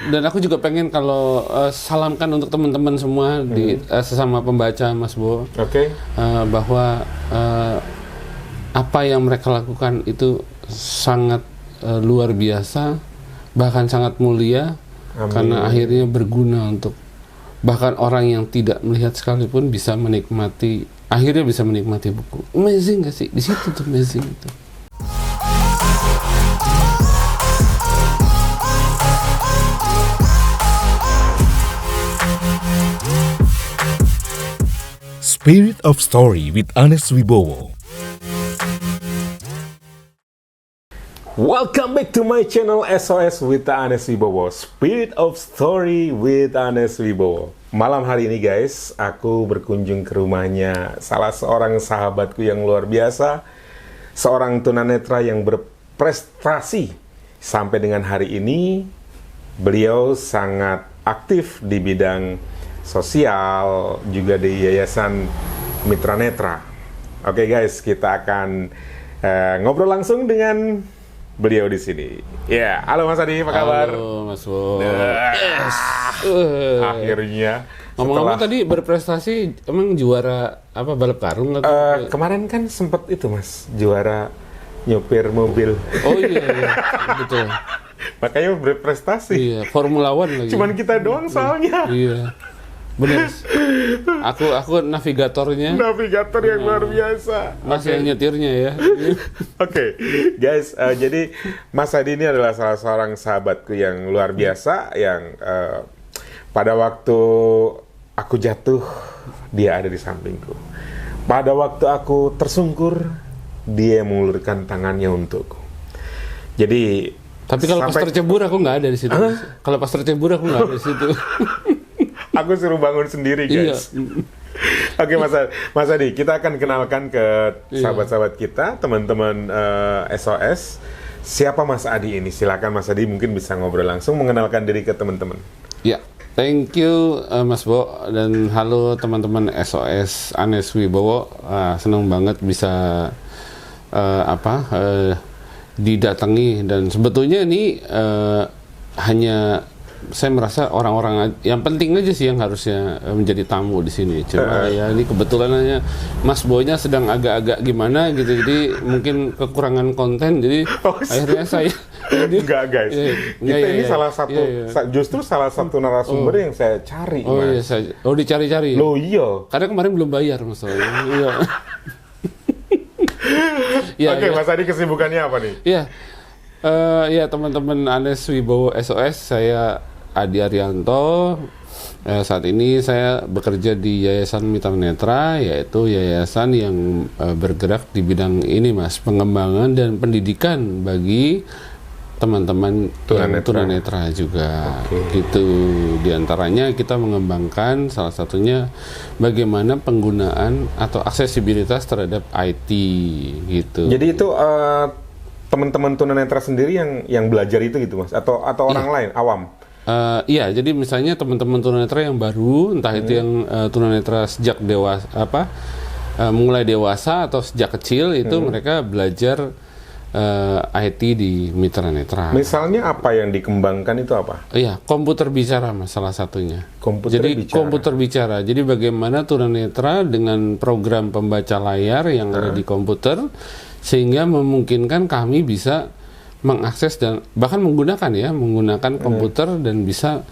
Dan aku juga pengen kalau salamkan untuk teman-teman semua di sesama pembaca Mas Bo. Oke. Bahwa apa yang mereka lakukan itu sangat luar biasa, bahkan sangat mulia. Amin. Karena akhirnya berguna untuk bahkan orang yang tidak melihat sekalipun akhirnya bisa menikmati buku. Amazing gak sih? Di situ tuh amazing itu. Spirit of Story with Anes Wibowo. Welcome back to my channel SOS with Anes Wibowo. Spirit of Story with Anes Wibowo. Malam hari ini guys, aku berkunjung ke rumahnya salah seorang sahabatku yang luar biasa, seorang tunanetra yang berprestasi. Sampai dengan hari ini, beliau sangat aktif di bidang sosial, juga di Yayasan Mitra Netra. Oke guys, kita akan ngobrol langsung dengan beliau di sini. Ya, halo Mas Adi, apa kabar? Halo Mas Bo. Yes. Akhirnya. Ngomong-ngomong tadi berprestasi, emang juara apa balap karung atau? Kemarin kan sempet itu Mas, juara nyopir mobil. Oh iya, betul. Makanya berprestasi. Iya, Formula One lagi. Cuman kita doang soalnya. Iya. Bener. Aku navigatornya. Navigator yang luar biasa. Masih yang nyetirnya ya. Oke, guys, jadi Mas Adi ini adalah salah seorang sahabatku yang luar biasa, yang pada waktu aku jatuh, dia ada di sampingku. Pada waktu aku tersungkur, dia mengulurkan tangannya untukku. Jadi, tapi kalau pas tercebur aku nggak ada di situ. Kalau pas tercebur aku nggak ada di situ. Aku suruh bangun sendiri, guys. Iya. Oke, Mas Adi, kita akan kenalkan ke sahabat-sahabat kita, teman-teman SOS. Siapa Mas Adi ini? Silakan Mas Adi mungkin bisa ngobrol langsung, mengenalkan diri ke teman-teman. Ya, thank you Mas Bo, dan halo teman-teman SOS Anes Wibowo. Senang banget bisa didatangi, dan sebetulnya ini hanya saya merasa orang-orang yang penting aja sih yang harusnya menjadi tamu di sini. Cuma ya ini kebetulan aja Mas Boynya sedang agak-agak gimana gitu, jadi mungkin kekurangan konten, jadi akhirnya saya enggak guys. Ini salah satu justru salah satu narasumber yang saya cari. Mas. Iya, dicari-cari. Loh iya. Karena kemarin belum bayar masalahnya. Iya. Oke, Mas Adi kesibukannya apa nih? Iya. Ya teman-teman Anes Wibowo SOS, saya Adi Arianto. Saat ini saya bekerja di Yayasan Mitra Netra, yaitu yayasan yang bergerak di bidang ini Mas, pengembangan dan pendidikan bagi teman-teman tunanetra juga. Gitu. Di antaranya kita mengembangkan salah satunya bagaimana penggunaan atau aksesibilitas terhadap IT gitu. Jadi itu teman-teman tunanetra sendiri yang belajar itu gitu Mas, atau orang lain awam? Iya, jadi misalnya teman-teman tunanetra yang baru, entah itu yang tunanetra sejak dewasa mulai dewasa atau sejak kecil itu mereka belajar IT di Mitra Netra. Misalnya apa yang dikembangkan itu apa? Iya, komputer bicara Mas, salah satunya. Komputer bicara. Jadi bagaimana tunanetra dengan program pembaca layar yang ada di komputer, sehingga memungkinkan kami bisa mengakses dan bahkan menggunakan komputer dan bisa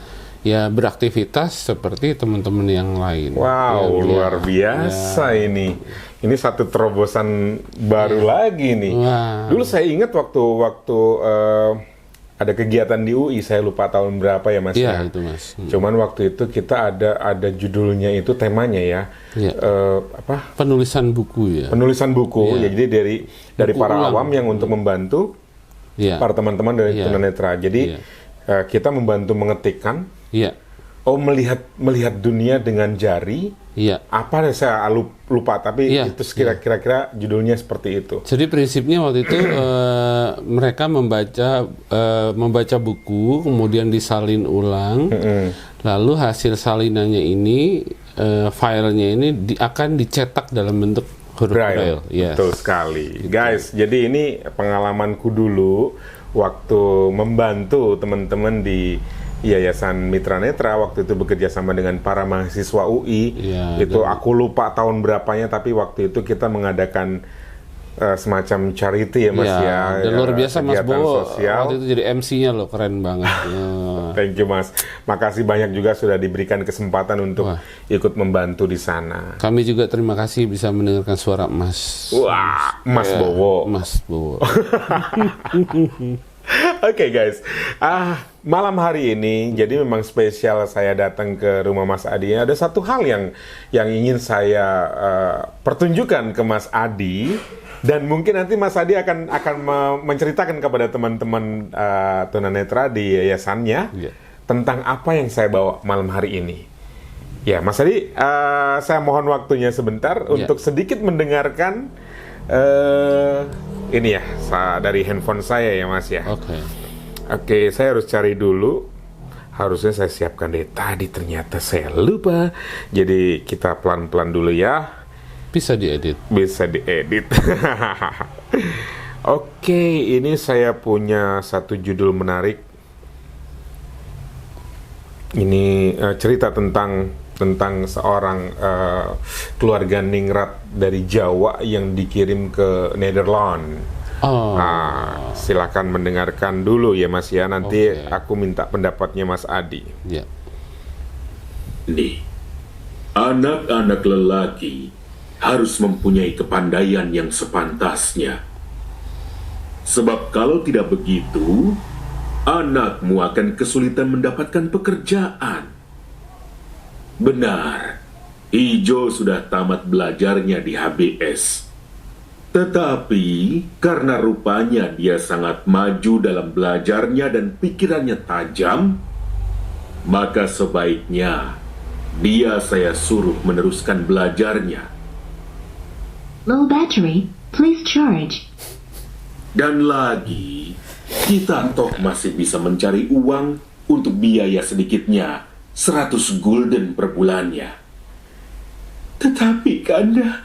ya beraktivitas seperti teman-teman yang lain. Wow, luar biasa ini. Ini satu terobosan baru lagi nih. Wow. Dulu saya ingat waktu ada kegiatan di UI, saya lupa tahun berapa ya Mas. Iya, itu Mas. Cuman waktu itu kita ada judulnya itu, temanya ya. Penulisan buku ya. Penulisan buku. Ya, jadi dari buku para awam yang untuk membantu para teman-teman dari tunanetra. Jadi kita membantu mengetikkan. Iya. Oh, melihat dunia dengan jari. Iya. Apa saya lupa, tapi itu kira-kira judulnya seperti itu. Jadi prinsipnya waktu itu mereka membaca buku, kemudian disalin ulang, lalu hasil salinannya ini, filenya ini akan dicetak dalam bentuk huruf Braille. Yes. Betul sekali, guys. Jadi ini pengalamanku dulu waktu membantu teman-teman di Yayasan Mitra Netra, waktu itu bekerja sama dengan para mahasiswa UI. Iya, Itu aku lupa tahun berapanya, tapi waktu itu kita mengadakan semacam charity ya Mas ya. Dan luar biasa Mas kegiatan Bowo sosial. waktu itu jadi MC-nya loh, keren banget. Ya. Thank you Mas. Makasih banyak juga sudah diberikan kesempatan untuk Wah. ikut membantu di sana. Kami juga terima kasih bisa mendengarkan suara Mas. Wah, Mas Ya, Bowo. Mas Bowo. Oke guys, malam hari ini jadi memang spesial saya datang ke rumah Mas Adi. Ada satu hal yang ingin saya pertunjukkan ke Mas Adi, dan mungkin nanti Mas Adi akan menceritakan kepada teman-teman tunanetra di yayasannya Iya. tentang apa yang saya bawa malam hari ini. Ya, Mas Adi, saya mohon waktunya sebentar untuk sedikit mendengarkan ini ya, dari handphone saya ya Mas ya. Oke, saya harus cari dulu. Harusnya saya siapkan dari tadi, ternyata saya lupa. Jadi kita pelan-pelan dulu ya. Bisa diedit. Bisa diedit. Oke, ini saya punya satu judul menarik. Ini cerita tentang seorang keluarga ningrat dari Jawa yang dikirim ke Nederland. Silakan mendengarkan dulu ya Mas ya. Nanti aku minta pendapatnya Mas Adi. Ya. Nih, anak-anak lelaki harus mempunyai kepandaian yang sepantasnya. Sebab kalau tidak begitu, anakmu akan kesulitan mendapatkan pekerjaan. Benar, Ijo sudah tamat belajarnya di HBS. Tetapi karena rupanya dia sangat maju dalam belajarnya dan pikirannya tajam, maka sebaiknya dia saya suruh meneruskan belajarnya. Low battery, please charge. Dan lagi, kita toh masih bisa mencari uang untuk biaya sedikitnya 100 gulden per bulannya. Tetapi Kanda,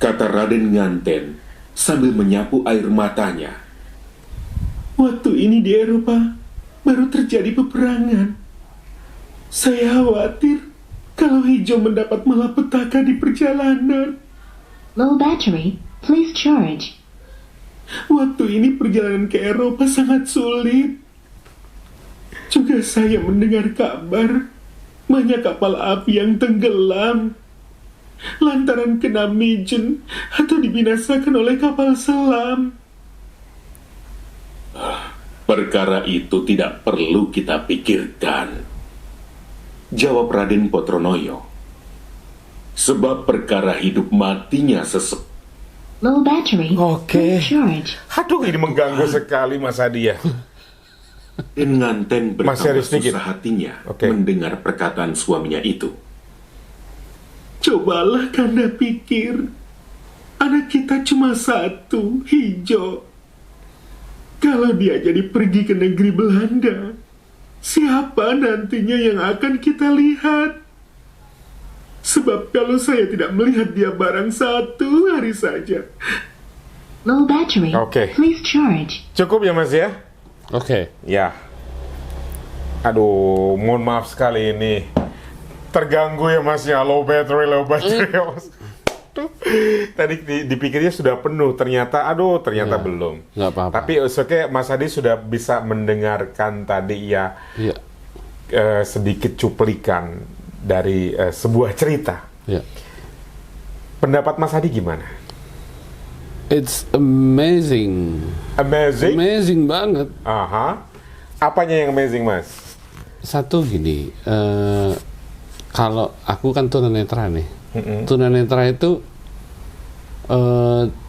kata Raden Nganten sambil menyapu air matanya, waktu ini di Eropa baru terjadi peperangan. Saya khawatir kalau Ijo mendapat malapetaka di perjalanan. Low battery, please charge. Waktu ini perjalanan ke Eropa sangat sulit. Juga saya mendengar kabar banyak kapal api yang tenggelam lantaran kena mijen atau dibinasakan oleh kapal selam. Perkara itu tidak perlu kita pikirkan, jawab Raden Potronoyo. Sebab perkara hidup matinya seseorang. Low battery, Oke. please charge. Aduh, ini mengganggu sekali Mas Adi ya. Dan Nganten Masih bertambah ada sedikit. susah hatinya Oke. mendengar perkataan suaminya itu. Cobalah Kanda pikir, anak kita cuma satu, Ijo. Kalau dia jadi pergi ke negeri Belanda, siapa nantinya yang akan kita lihat? Sebab kalau saya tidak melihat dia barang satu hari saja. Low battery, Oke. please charge. Cukup ya Mas ya? Oke. Ya. Aduh, mohon maaf sekali ini. Terganggu ya Mas ya, low battery ya Mas. Tuh. Tadi dipikirnya sudah penuh, ternyata belum. Nggak apa-apa. Tapi oke, Mas Adi sudah bisa mendengarkan tadi ya Iya. sedikit cuplikan dari sebuah cerita. Ya. Pendapat Mas Adi gimana? It's amazing. Amazing? Amazing banget. Aha. Apanya yang amazing Mas? Satu gini, kalau aku kan tunanetra nih. Tunanetra itu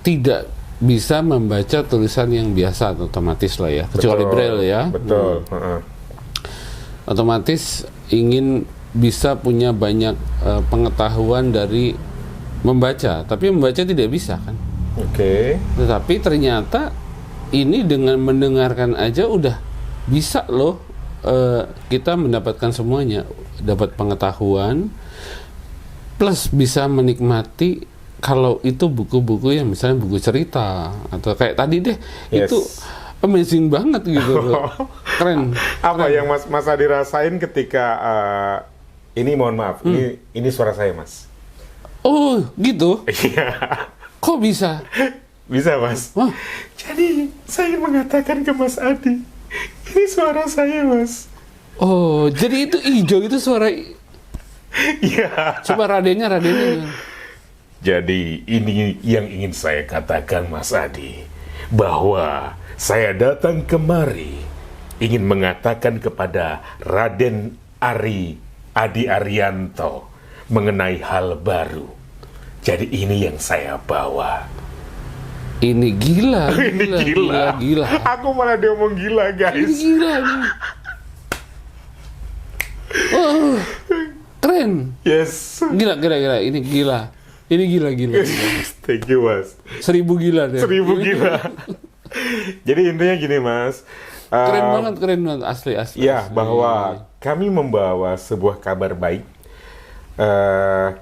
tidak bisa membaca tulisan yang biasa, otomatis lah ya, kecuali braille ya. Betul. Otomatis ingin bisa punya banyak pengetahuan dari membaca, tapi membaca tidak bisa kan. Oke. Tetapi ternyata ini dengan mendengarkan aja udah bisa loh, kita mendapatkan semuanya, dapat pengetahuan plus bisa menikmati. Kalau itu buku-buku yang misalnya buku cerita atau kayak tadi deh, Yes. itu amazing banget gitu loh. Keren. Apa yang Mas Adi rasain ketika ini mohon maaf, ini suara saya, Mas. Oh, gitu. Iya. Kok bisa? Bisa, Mas. Wah, Jadi, saya ingin mengatakan ke Mas Adi, ini suara saya, Mas. oh, jadi itu hijau itu suara. Iya. Coba Radennya. Jadi, ini yang ingin saya katakan, Mas Adi, bahwa saya datang kemari ingin mengatakan kepada Raden Adi Arianto mengenai hal baru. Jadi ini yang saya bawa. Ini gila. Ini gila. Gila. Aku malah diomong gila, Ini guys. gila. Oh, keren. Yes. Gila. Ini gila. Ini gila. Thank you, Mas. 1000 gila deh. 1000 gila. Jadi intinya gini, Mas. Keren banget asli. Ya, bahwa kami membawa sebuah kabar baik.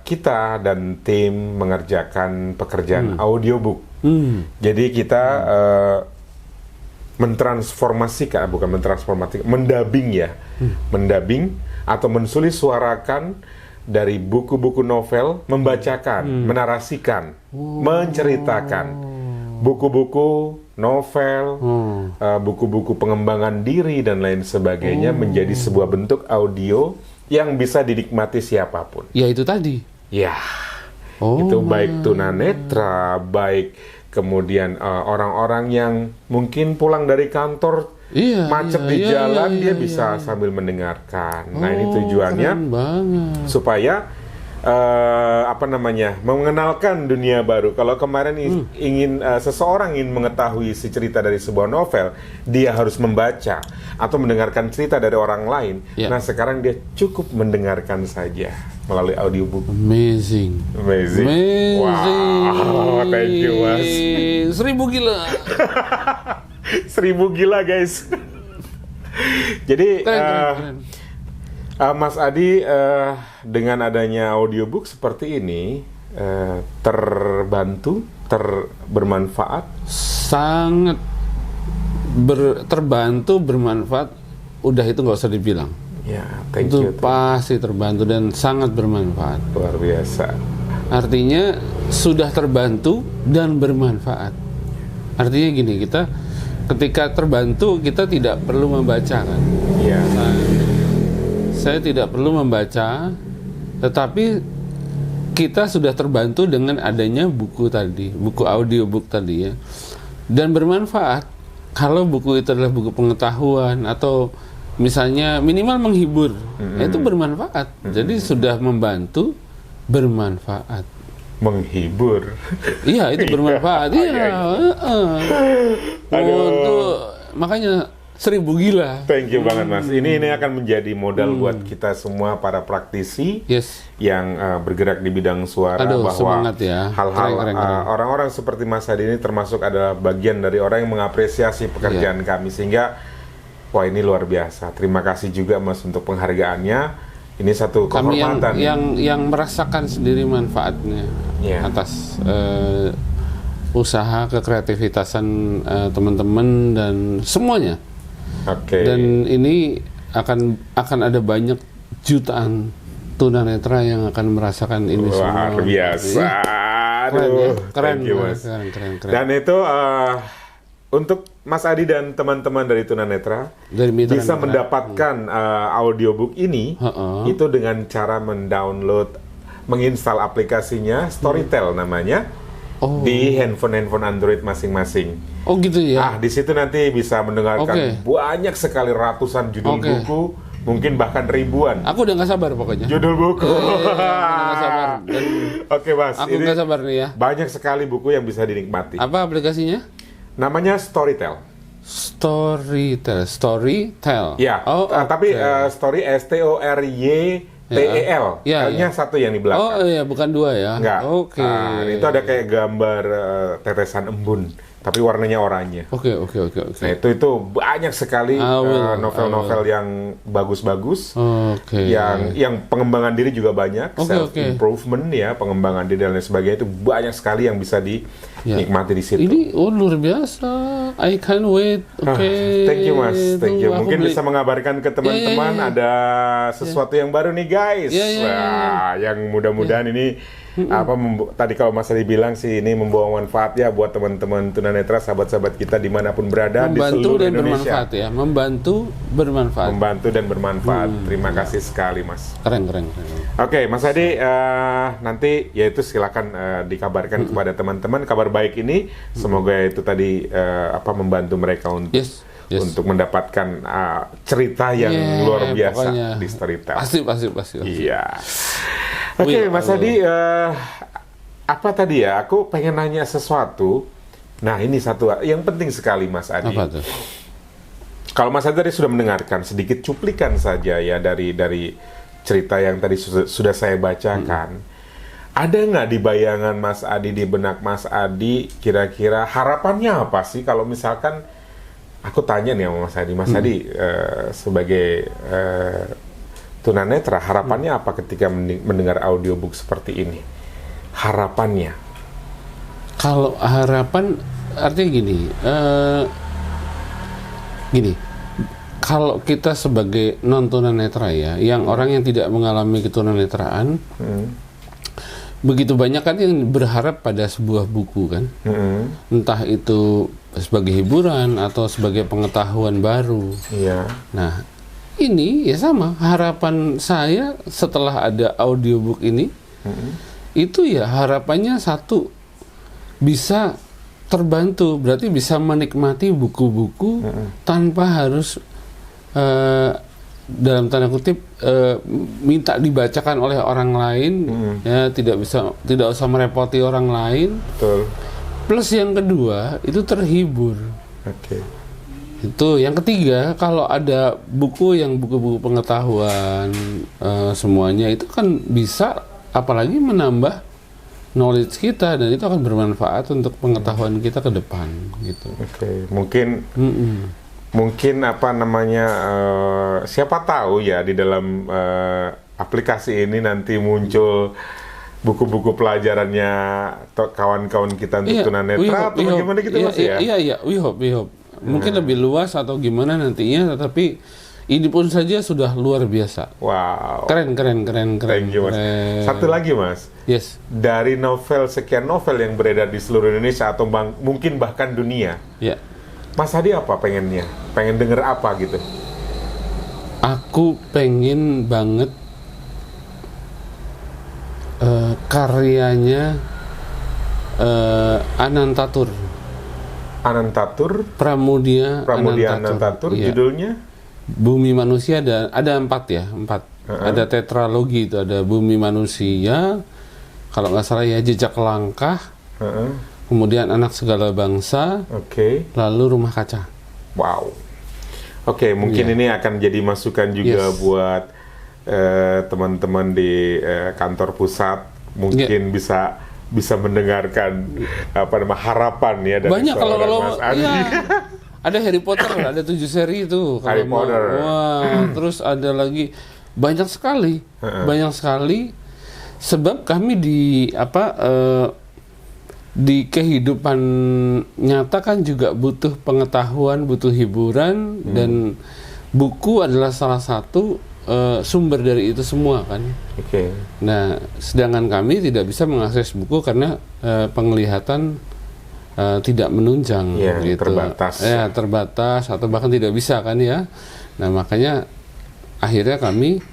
Kita dan tim mengerjakan pekerjaan audiobook. Jadi kita mendabing ya, mendabing atau mensulisuarakan dari buku-buku novel, membacakan, menarasikan, menceritakan buku-buku novel, buku-buku pengembangan diri dan lain sebagainya menjadi sebuah bentuk audio yang bisa dinikmati siapapun. Ya itu tadi. Ya, itu baik tunanetra, baik kemudian orang-orang yang mungkin pulang dari kantor macet di jalan, dia bisa sambil mendengarkan. Nah, ini tujuannya Keren banget. supaya mengenalkan dunia baru. Kalau kemarin seseorang ingin mengetahui si cerita dari sebuah novel, dia harus membaca atau mendengarkan cerita dari orang lain. Nah, sekarang dia cukup mendengarkan saja melalui audiobook. Amazing. Wow, thank you, Mas. 1000 gila. 1000 gila, guys. Jadi Keren. Mas Adi, dengan adanya audiobook seperti ini, terbantu, bermanfaat? Sangat terbantu, bermanfaat. Udah itu nggak usah dibilang. Ya, thank Itu you. pasti terbantu dan sangat bermanfaat. Luar biasa. Artinya sudah terbantu dan bermanfaat. Artinya gini, kita ketika terbantu kita tidak perlu membaca kan. Ya. Saya tidak perlu membaca, tetapi kita sudah terbantu dengan adanya buku tadi, buku audiobook tadi ya. Dan bermanfaat kalau buku itu adalah buku pengetahuan atau misalnya minimal menghibur, itu bermanfaat. Jadi sudah membantu, bermanfaat. Menghibur. Iya, itu bermanfaat. Untuk makanya 1000 gila. Thank you banget, Mas. Ini akan menjadi modal buat kita semua para praktisi yang bergerak di bidang suara. Bahwa semangat ya. Hal-hal Keren. orang-orang seperti Mas Adi ini termasuk adalah bagian dari orang yang mengapresiasi pekerjaan kami, sehingga wah, ini luar biasa. Terima kasih juga, Mas, untuk penghargaannya. Ini satu kehormatan. Kami yang merasakan sendiri manfaatnya atas usaha kekreativitasan teman-teman dan semuanya. Dan ini akan ada banyak jutaan tunanetra yang akan merasakan ini semua. Luar biasa. Keren, thank you, Mas. Keren. Dan itu untuk Mas Adi dan teman-teman dari tunanetra bisa mendapatkan audiobook ini itu dengan cara menginstal aplikasinya Storytel namanya di handphone Android masing-masing. Oh gitu ya. Di situ nanti bisa mendengarkan banyak sekali ratusan judul buku, mungkin bahkan ribuan. Aku udah nggak sabar pokoknya. Judul buku. Nggak sabar. Oke, Mas. Aku nggak sabar nih ya. Banyak sekali buku yang bisa dinikmati. Apa aplikasinya? Namanya Storytel. Storytel. Ya. Tapi Story STORYTEL. L-nya satu yang di belakang. Oh iya, bukan dua ya. Enggak. Itu ada kayak gambar tetesan embun, tapi warnanya oranye. Oke. Nah, itu banyak sekali novel-novel yang bagus-bagus. Yang pengembangan diri juga banyak, self improvement ya, pengembangan diri dan lain sebagainya, itu banyak sekali yang bisa Ya. nikmati di situ. Ini luar biasa. I can't wait. Oke. Thank you Mas, thank you. Aku Mungkin beli. bisa mengabarkan ke teman-teman Ya. ada sesuatu yang baru nih guys. Ya. Wah, yang mudah-mudahan ini tadi kalau Mas Adi bilang sih ini membawa manfaat ya buat teman-teman tunanetra, sahabat-sahabat kita dimanapun berada di Membantu seluruh dan Indonesia. bermanfaat ya. Membantu bermanfaat. Membantu dan bermanfaat. Terima kasih sekali Mas. Keren. Oke, Mas Adi, nanti yaitu silakan dikabarkan kepada teman-teman kabar baik ini. Semoga itu tadi membantu mereka untuk Yes. untuk mendapatkan cerita yang luar biasa pokoknya. di Storytel. Pasti. Iya. Oke, Mas Adi, apa tadi ya? Aku pengen nanya sesuatu. Nah, ini satu yang penting sekali, Mas Adi. Apa tuh? Kalau Mas Adi tadi sudah mendengarkan sedikit cuplikan saja ya dari cerita yang tadi sudah saya bacakan. Ada nggak di bayangan Mas Adi, di benak Mas Adi, kira-kira harapannya apa sih kalau misalkan aku tanya nih sama Mas Adi, sebagai tunanetra, harapannya apa ketika mendengar audiobook seperti ini? Harapannya? Kalau harapan artinya gini. Kalau kita sebagai non tunanetra ya, yang orang yang tidak mengalami ketunanetraan, begitu banyak kan yang berharap pada sebuah buku kan, entah itu sebagai hiburan atau sebagai pengetahuan baru. Iya. Nah, ini ya sama harapan saya setelah ada audiobook ini, itu ya harapannya satu, bisa terbantu, berarti bisa menikmati buku-buku tanpa harus dalam tanda kutip minta dibacakan oleh orang lain, ya tidak usah merepoti orang lain. Betul. Plus yang kedua itu terhibur. Oke. Itu yang ketiga, kalau ada buku pengetahuan semuanya itu kan bisa apalagi menambah knowledge kita, dan itu akan bermanfaat untuk pengetahuan kita ke depan gitu. Oke. Mungkin siapa tahu ya di dalam aplikasi ini nanti muncul buku-buku pelajarannya kawan-kawan kita untuk tunanetra atau bagaimana gitu Mas ya? Iya, we hope. Mungkin lebih luas atau gimana nantinya, tetapi ini pun saja sudah luar biasa. Wow. Keren. Thank you, Mas. Keren. Satu lagi Mas. Yes. Dari sekian novel yang beredar di seluruh Indonesia atau mungkin bahkan dunia. Ya. Mas Adi apa pengennya? Pengen denger apa gitu? Aku pengen banget karyanya Anantatur Pramudia Anantatur, iya. Judulnya? Bumi Manusia, ada 4 ya, 4. Ada tetralogi itu, ada Bumi Manusia, kalau nggak salah ya Jejak Langkah, kemudian Anak Segala Bangsa, lalu Rumah Kaca. Wow. Oke, mungkin ini akan jadi masukan juga buat teman-teman di kantor pusat, mungkin bisa mendengarkan harapan ya dari banyak kalau Mas Adi. Ya, ada Harry Potter, ada 7 seri itu. Harry Potter. Wah, terus ada lagi banyak sekali. Sebab kami di kehidupan nyata kan juga butuh pengetahuan, butuh hiburan, dan buku adalah salah satu sumber dari itu semua kan. Nah, sedangkan kami tidak bisa mengakses buku karena penglihatan tidak menunjang, gitu. Terbatas atau bahkan tidak bisa kan ya. Nah, makanya akhirnya kami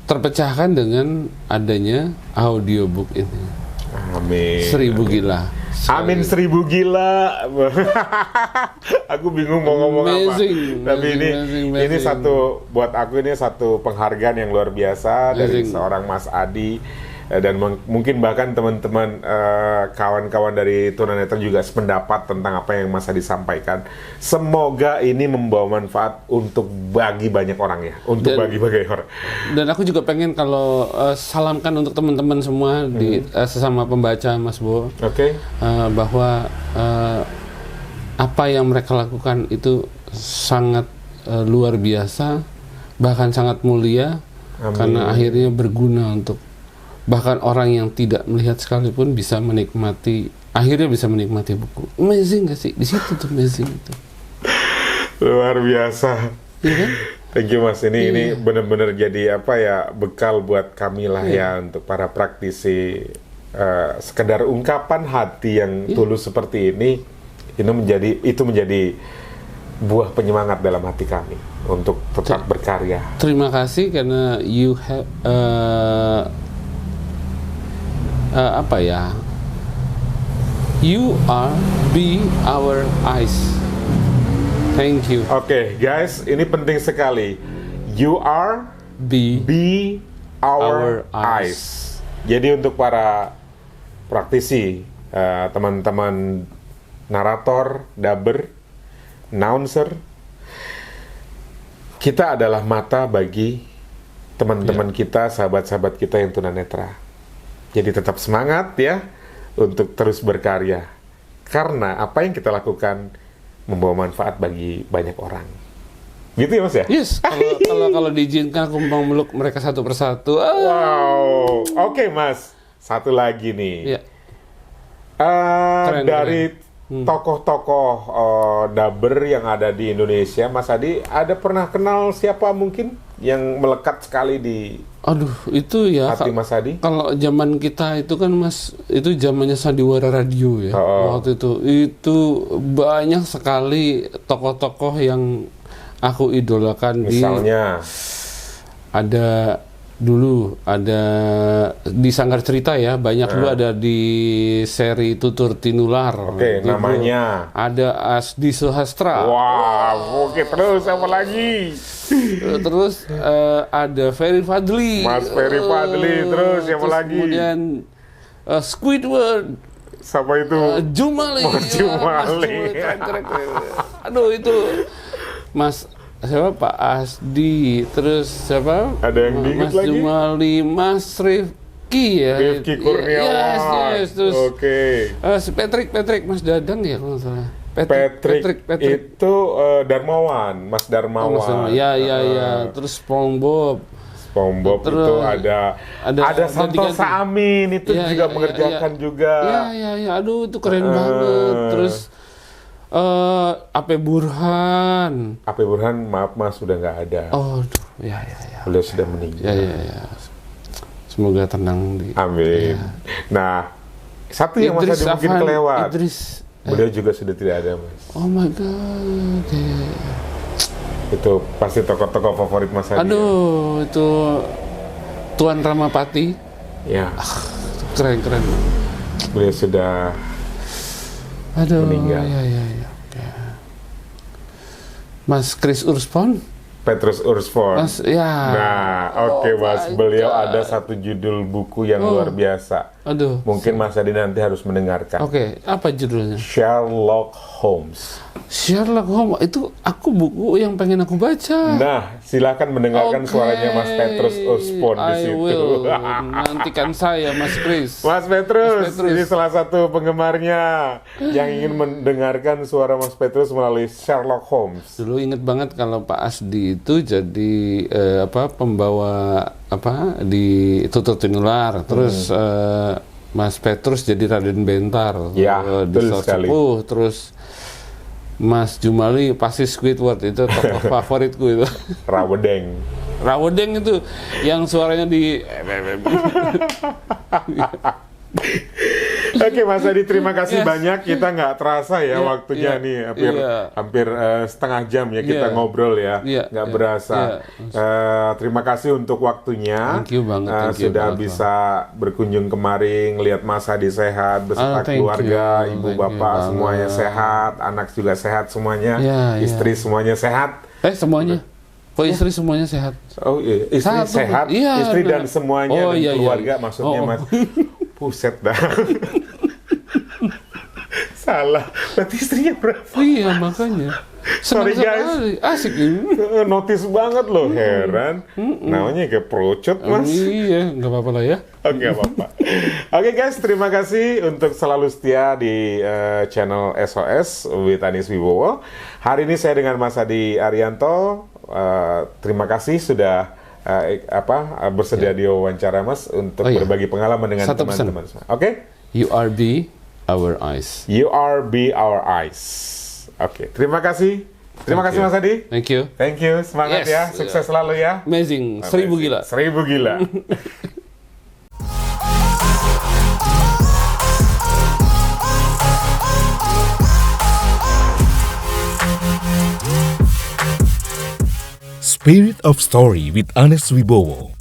terpecahkan dengan adanya audiobook ini. Amin. 1000 gila. Amin, 1000 gila. Aku bingung mau ngomong apa. Tapi ini satu, buat aku ini satu penghargaan yang luar biasa dari seorang Mas Adi, dan mungkin bahkan teman-teman kawan-kawan dari tunanetra juga sependapat tentang apa yang Mas Adi sampaikan. Semoga ini membawa manfaat untuk bagi banyak orang ya, bagi orang. Dan aku juga pengen kalau salamkan untuk teman-teman semua di sesama pembaca Mas Bo, bahwa apa yang mereka lakukan itu sangat luar biasa, bahkan sangat mulia. Amin. Karena akhirnya berguna untuk bahkan orang yang tidak melihat sekalipun bisa menikmati akhirnya bisa menikmati buku. Amazing gak sih? Di situ tuh amazing itu. Luar biasa. Iya kan? Thank you Mas, ini Iya. benar-benar jadi apa ya, bekal buat kami lah ya, untuk para praktisi, sekedar ungkapan hati yang tulus seperti ini menjadi buah penyemangat dalam hati kami untuk tetap berkarya. Terima kasih karena you have apa ya? You are be our eyes. Thank you. Oke, guys, ini penting sekali. You are Be our Our eyes. eyes. Jadi untuk para praktisi, teman-teman narator, dubber, announcer, kita adalah mata bagi teman-teman kita, sahabat-sahabat kita yang tunanetra. Jadi tetap semangat ya untuk terus berkarya. Karena apa yang kita lakukan membawa manfaat bagi banyak orang. Gitu ya Mas ya? Yes, kalau diizinkan aku mau meluk mereka satu persatu. Wow, oke Mas. Satu lagi nih. Iya. Keren, Dari tokoh-tokoh dubber yang ada di Indonesia, Mas Adi, ada pernah kenal siapa mungkin yang melekat sekali di Aduh, itu ya. hati Mas Adi? Kalau zaman kita itu kan Mas, itu zamannya Sandiwara Radio ya. Waktu itu banyak sekali tokoh-tokoh yang aku idolakan. Misalnya Ada di Sanggar Cerita ya, banyak dulu ada di seri Tutur Tinular. Oke, Itu namanya. ada Asdi Suhastra. wow, oke, terus apa lagi? Terus ada Ferry Fadli. Mas Ferry Fadli, terus siapa lagi? Kemudian Squidward. Siapa itu? Jumali. Mas Jumali. Keren. Aduh itu Mas siapa Pak Asdi, terus siapa? Ada yang diingat Mas lagi? Jumali, Mas Rifki ya. Rifki Kurniawan. Yes, terus Oke. si Patrick, Mas Dadang ya kalau nggak salah. Patrick itu Darmawan, Mas Darmawan. Oh, Mas Darmawan. Ya. Terus SpongeBob. SpongeBob Terus itu ada Santosa ganti-ganti. Amin itu Ya, juga ya, mengerjakan ya. juga. Ya. Aduh, itu keren banget. Terus Ape Burhan. Ape Burhan, maaf Mas, sudah nggak ada. Oh, ya. Beliau sudah meninggal. Ya. Semoga tenang di. Amin. Nah, satu yang Mas Adi mungkin Afan, kelewat. Idris. Beliau juga sudah tidak ada, Mas. Oh my god. Ya. Itu pasti tokoh-tokoh favorit Mas Adi. Aduh, itu Tuan Ramapati. Ya, Keren. beliau sudah Aduh, meninggal. Ya. Mas Chris Urspon. Petrus Urspon. Mas, ya. Nah, oke Mas, my beliau God. ada satu judul buku yang luar biasa. Aduh. Mungkin Mas Adi nanti harus mendengarkan. Oke, apa judulnya? Sherlock Holmes. Sherlock Holmes itu buku yang pengen aku baca. Nah, silakan mendengarkan Oke, suaranya Mas Petrus Urspon di I situ. will. Nantikan saya, Mas Chris. Mas Petrus, Mas Petrus. ini salah satu penggemarnya yang ingin mendengarkan suara Mas Petrus melalui Sherlock Holmes. Dulu inget banget kalau Pak Asdi itu jadi pembawa di Tutur Tinular, terus Mas Petrus jadi Raden Bentar Ya, di betul Sor sekali. Sepuh, terus Mas Jumali pasti Squidward itu tokoh favoritku itu. Rawedeng. Rawedeng itu yang suaranya di Oke Mas Adi, terima kasih Yes. banyak. Kita nggak terasa ya Iya, waktunya iya, nih, iya. hampir setengah jam ya kita Iya. ngobrol ya, Iya, nggak iya, berasa. iya. Terima kasih untuk waktunya. Thank you banget, thank you sudah banget, bisa berkunjung kemari, ngelihat Mas Adi sehat beserta thank keluarga, you, ibu thank you bapak banget. semuanya sehat, anak juga sehat semuanya, Iya, iya. istri semuanya sehat. semuanya. Kok istri semuanya sehat? Oh iya, istri Satu. sehat, Iya, istri benar. dan semuanya Oh, dan iya, iya. keluarga maksudnya Oh. Mas. Puset dah. Salah. Berarti istrinya berapa? Iya, makanya. Sorry, Senang guys. sekali. Asik ini. Notice banget loh, heran. Namanya kayak procot, Mas. Iya, nggak apa-apa lah ya. Oke, apa-apa. Oke guys, terima kasih untuk selalu setia di channel SOS with Anis Wibowo. Hari ini saya dengan Mas Adi Arianto. Terima kasih sudah bersedia diwawancara Mas untuk Oh, iya. berbagi pengalaman dengan Satu pesan. teman-teman. Oke? You are be our eyes. You are be our eyes. Oke, terima kasih. Terima kasih Mas Adi. Thank you. Thank you, semangat Yes. ya. Sukses selalu ya. Amazing, 1000 gila. 1000 gila. Spirit of Story with Anes Wibowo.